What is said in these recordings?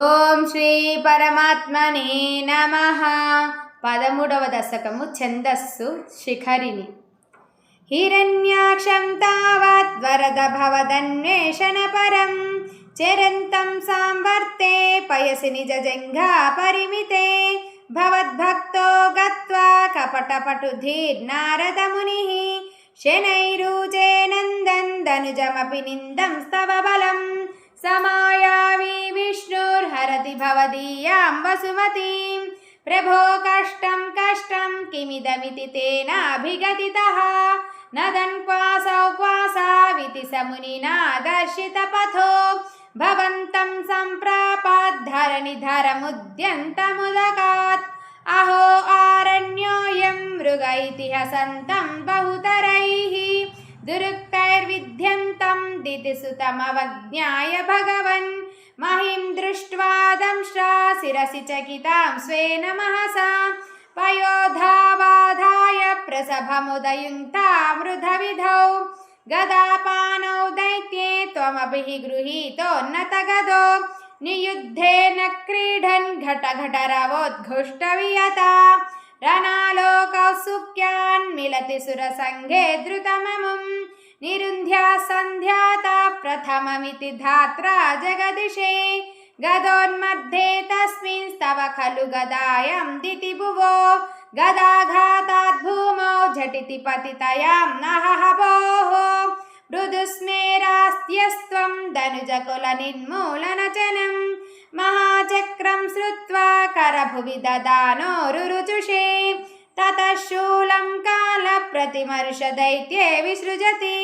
ఓం శ్రీ పరమాత్మనే నమః. 13వ దశకము ఛందస్సు శిఖరిణి. హిరణ్యాక్షం తావత్ వరద భవదన్వేషణ పరం చరంతం సాంవర్తే పయసి నిజ జంఘా పరిమితే భవద్భక్తో గత్వా కపటపటుధీర్నారద మునిః శనైరూచే నందన్ ధనుజమపి నిందం స్తవ బలం समायावी विष्णुर्हरति भवदीयां वसुमतीं प्रभो कष्टं कष्टं किमिदमिति तेनाभिगतितः नदन् क्वासौ क्वासाविति स मुनिना दर्शितपथो भवन्तं सम्प्रापाद्धरणिधरमुद्यन्तमुदकात् अहो आरण्योऽयं मृग इति हसन्तं बहुतरैः दुरुक्तैर्विध्यन्तं दितिसुतमवज्ञाय भगवन् महिं दृष्ट्वा दंष्ट्रा शिरसि चकितां स्वेन महसा पयोधावाधाय प्रसभमुदयुङ्क्तामृधविधौ गदापानौ दैत्ये त्वमपि हि गृहीतोन्नतगदो नियुद्धेन क्रीडन् घटघटरवोद्घुष्टवियता रणालोकौत्सुक्यान् मिलति सुरसङ्घे द्रुतममुं निरुन्ध्या सन्ध्याता प्रथममिति धात्रा जगदिशे गदोन्मध्ये तस्मिन् स्तव खलु गदायां दितिभुवो गदाघातात् भूमौ झटिति पतितयां नहः भोः मृदुस्मेरास्त्यस्त्वं धनुजकुलनिर्मूलनचनं महाचक्रं श्रुत्वा करभुवि ददानो रुरुचुषे ततः शूलं कालप्रतिमर्षदैत्ये विसृजति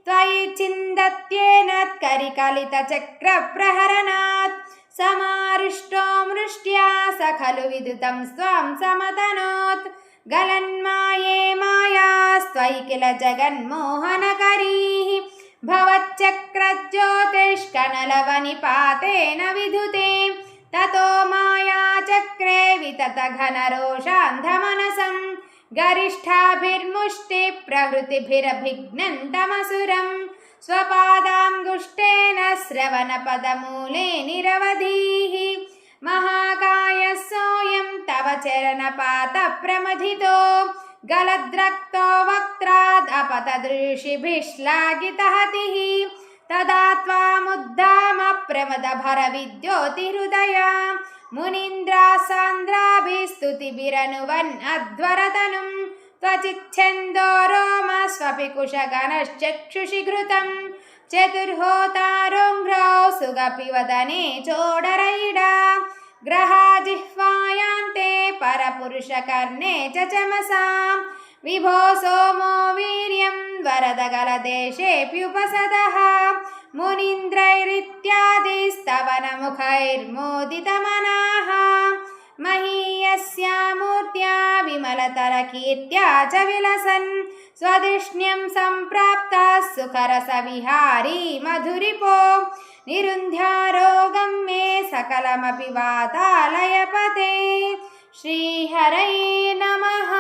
त्वयि छिन्दत्येन करिकलितचक्रप्रहरणात् समारिष्टो मृष्ट्या स खलु विदुतं स्वं समतनोत् गलन्माये मायास्त्वयि किल जगन्मोहनकरीः भवच्चक्रज्योतिष्कनलवनिपातेन विधुते ततो मायाचक्रे विततघनरोषान्धमनसं गरिष्ठाभिर्मुष्टिप्रहृतिभिरभिघ्नन्तमसुरं स्वपादाङ्गुष्ठेन श्रवणपदमूले निरवधिः महाकायः सोऽयं तव चरणपातप्रमथितो गलद्रक्तो वक्त्रादपतदृषिभिश्लाघितहतिः तदा त्वामुद्धामप्रमदभरविद्योतिहृदया मुनीन्द्रासान्द्राभिस्तुतिभिरनुवन् अध्वरतनुं त्वचिच्छन्दो रोमस्वपि कुशगणश्चक्षुषि घृतं चतुर्होतारोङ्घ्रौ सुगपि वदने चोडरयिडा ग्रहाजिह्वायान्ते परपुरुषकर्णे च चमसां विभो सोमो वीर्यं वरदगलदेशेऽप्युपसदः मुनीन्द्रैरित्यादिस्तवनमुखैर्मोदितमनाः महीयस्या मूर्त्या विमलतरकीर्त्या च विलसन् स्वधिष्ण्यं सम्प्राप्तः सुखरसविहारी मधुरिपो निरुन्ध्यारोगं मे सकलमपि वातालयपते श्रीहरये नमः।